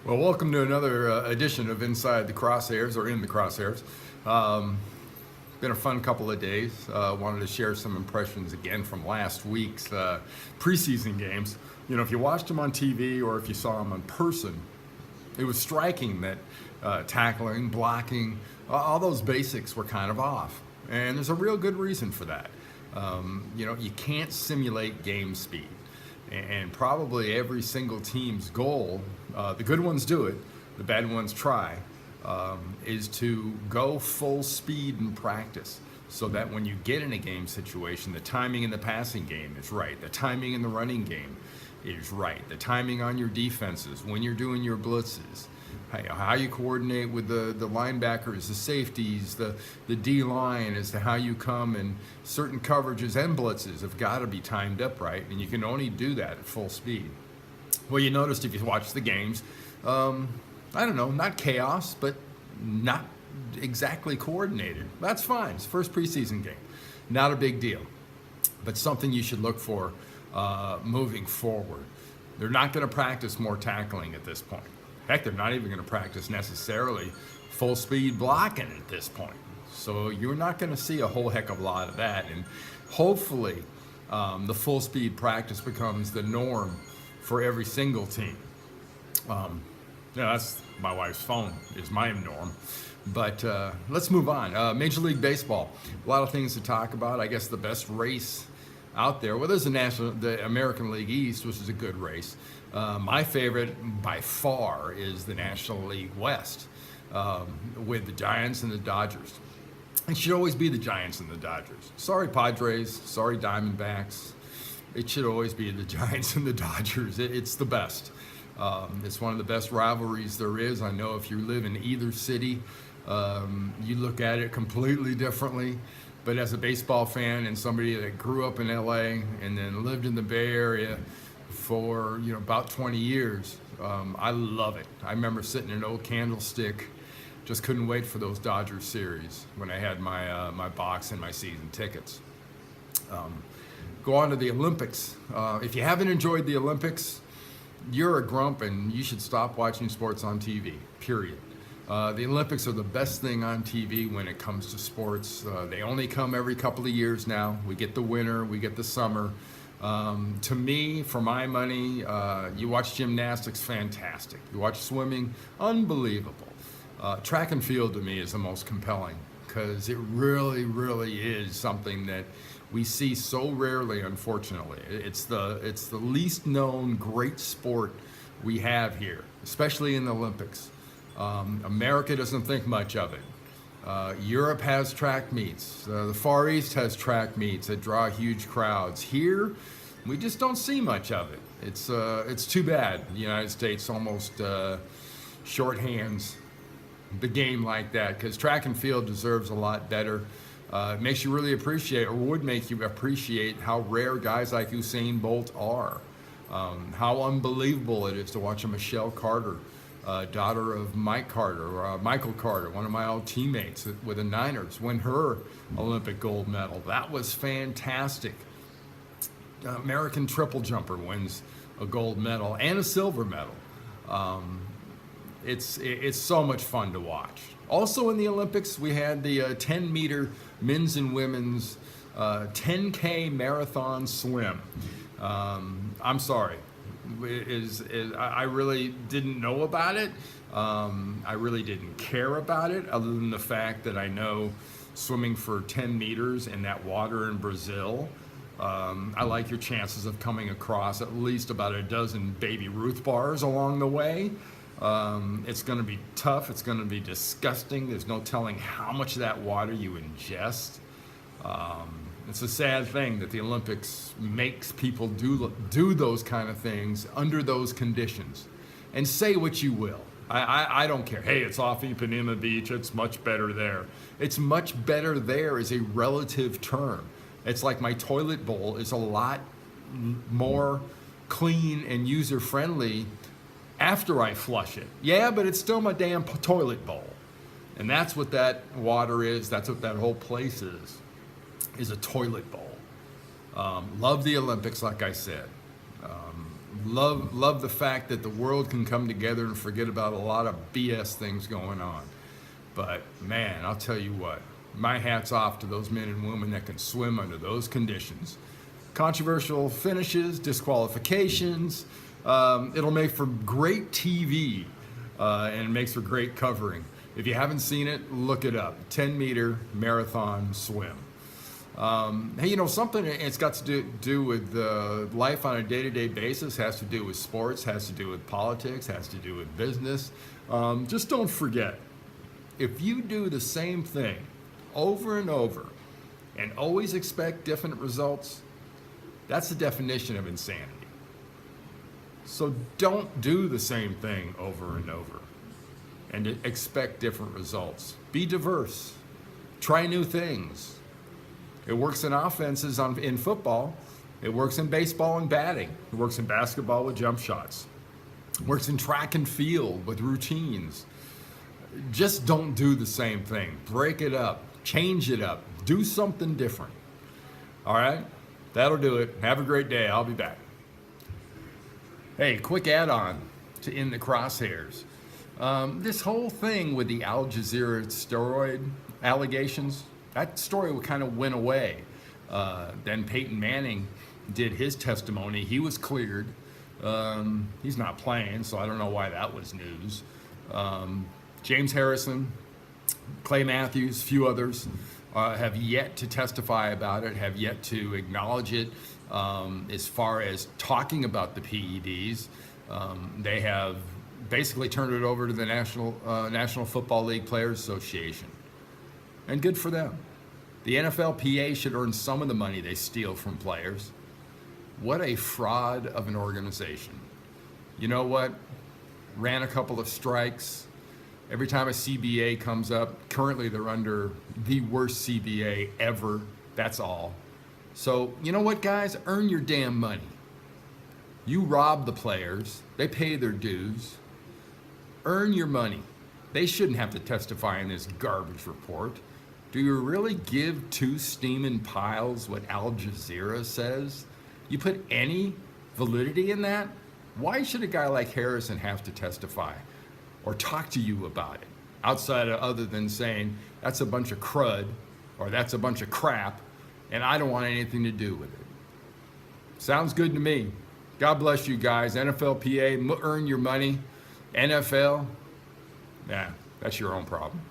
Well, welcome to another edition of Inside the Crosshairs, or In the Crosshairs. Been a fun couple of days. Wanted to share some impressions again from last week's preseason games. You know, if you watched them on TV or if you saw them in person, it was striking that tackling, blocking, all those basics were kind of off. And there's a real good reason for that. You can't simulate game speed. And probably every single team's goal, the good ones do it, the bad ones try, is to go full speed in practice so that when you get in a game situation, the timing in the passing game is right, the timing in the running game is right, the timing on your defenses, when you're doing your blitzes, how you coordinate with the linebackers, the safeties, the D-line, as to how you come, and certain coverages and blitzes have got to be timed up right, and you can only do that at full speed. Well, you noticed if you watch the games, not chaos, but not exactly coordinated. That's fine. It's the first preseason game. Not a big deal, but something you should look for moving forward. They're not going to practice more tackling at this point. Heck, they're not even going to practice necessarily full speed blocking at this point. So you're not going to see a whole heck of a lot of that. And hopefully the full speed practice becomes the norm for every single team. That's my wife's phone is my norm. But let's move on. Major League Baseball, a lot of things to talk about. I guess the best race out there. Well, there's the American League East, which is a good race. My favorite by far is the National League West, with the Giants and the Dodgers. It should always be the Giants and the Dodgers. Sorry, Padres. Sorry, Diamondbacks. It should always be the Giants and the Dodgers. It's the best. It's one of the best rivalries there is. I know if you live in either city, you look at it completely differently. But as a baseball fan and somebody that grew up in LA and then lived in the Bay Area for about 20 years, I love it. I remember sitting in an old Candlestick, just couldn't wait for those Dodgers series when I had my box and my season tickets. Go on to the Olympics. If you haven't enjoyed the Olympics, you're a grump and you should stop watching sports on TV, period. The Olympics are the best thing on TV when it comes to sports. They only come every couple of years now. We get the winter, we get the summer. To me, for my money, you watch gymnastics, fantastic. You watch swimming, unbelievable. Track and field to me is the most compelling because it really, really is something that we see so rarely, unfortunately. It's the least known great sport we have here, especially in the Olympics. America doesn't think much of it. Europe has track meets. The Far East has track meets that draw huge crowds. Here, we just don't see much of it. It's too bad. The United States almost shorthands the game like that, because track and field deserves a lot better. It makes you really appreciate, or would make you appreciate, how rare guys like Usain Bolt are. How unbelievable it is to watch a Michelle Carter, daughter of Michael Carter, one of my old teammates with the Niners, win her Olympic gold medal. That was fantastic. American triple jumper wins a gold medal and a silver medal. It's so much fun to watch. Also in the Olympics, we had the 10-meter men's and women's 10K marathon swim. I'm sorry. I really didn't know about it. I really didn't care about it, other than the fact that I know swimming for 10 meters in that water in Brazil, I like your chances of coming across at least about a dozen Baby Ruth bars along the way. It's going to be tough. It's going to be disgusting. There's no telling how much of that water you ingest. It's a sad thing that the Olympics makes people do those kind of things under those conditions. And say what you will. I don't care. Hey, it's off Ipanema Beach. It's much better there. It's much better there is a relative term. It's like my toilet bowl is a lot more clean and user-friendly after I flush it. Yeah, but it's still my damn toilet bowl. And that's what that water is. That's what that whole place is a toilet bowl. Love the Olympics, like I said. Love the fact that the world can come together and forget about a lot of BS things going on. But man, I'll tell you what, my hat's off to those men and women that can swim under those conditions. Controversial finishes, disqualifications. It'll make for great TV, and it makes for great covering. If you haven't seen it, look it up. 10-meter marathon swim. Hey, something it's got to do with life on a day-to-day basis, has to do with sports, has to do with politics, has to do with business. Just don't forget, if you do the same thing over and over and always expect different results, that's the definition of insanity. So don't do the same thing over and over and expect different results. Be diverse. Try new things. It works in offenses in football. It works in baseball and batting. It works in basketball with jump shots. It works in track and field with routines. Just don't do the same thing. Break it up. Change it up. Do something different. All right? That'll do it. Have a great day. I'll be back. Hey, quick add-on to In the Crosshairs. This whole thing with the Al Jazeera steroid allegations, that story kind of went away. Then Peyton Manning did his testimony. He was cleared. He's not playing, so I don't know why that was news. James Harrison, Clay Matthews, a few others have yet to testify about it, have yet to acknowledge it. As far as talking about the PEDs, they have basically turned it over to the National Football League Players Association. And good for them. The NFLPA should earn some of the money they steal from players. What a fraud of an organization. You know what? Ran a couple of strikes. Every time a CBA comes up, currently they're under the worst CBA ever. That's all. So, you know what, guys? Earn your damn money. You rob the players. They pay their dues. Earn your money. They shouldn't have to testify in this garbage report. Do you really give two steaming piles what Al Jazeera says? You put any validity in that? Why should a guy like Harrison have to testify or talk to you about it outside of other than saying that's a bunch of crud or that's a bunch of crap and I don't want anything to do with it? Sounds good to me. God bless you guys. NFLPA, earn your money. NFL, that's your own problem.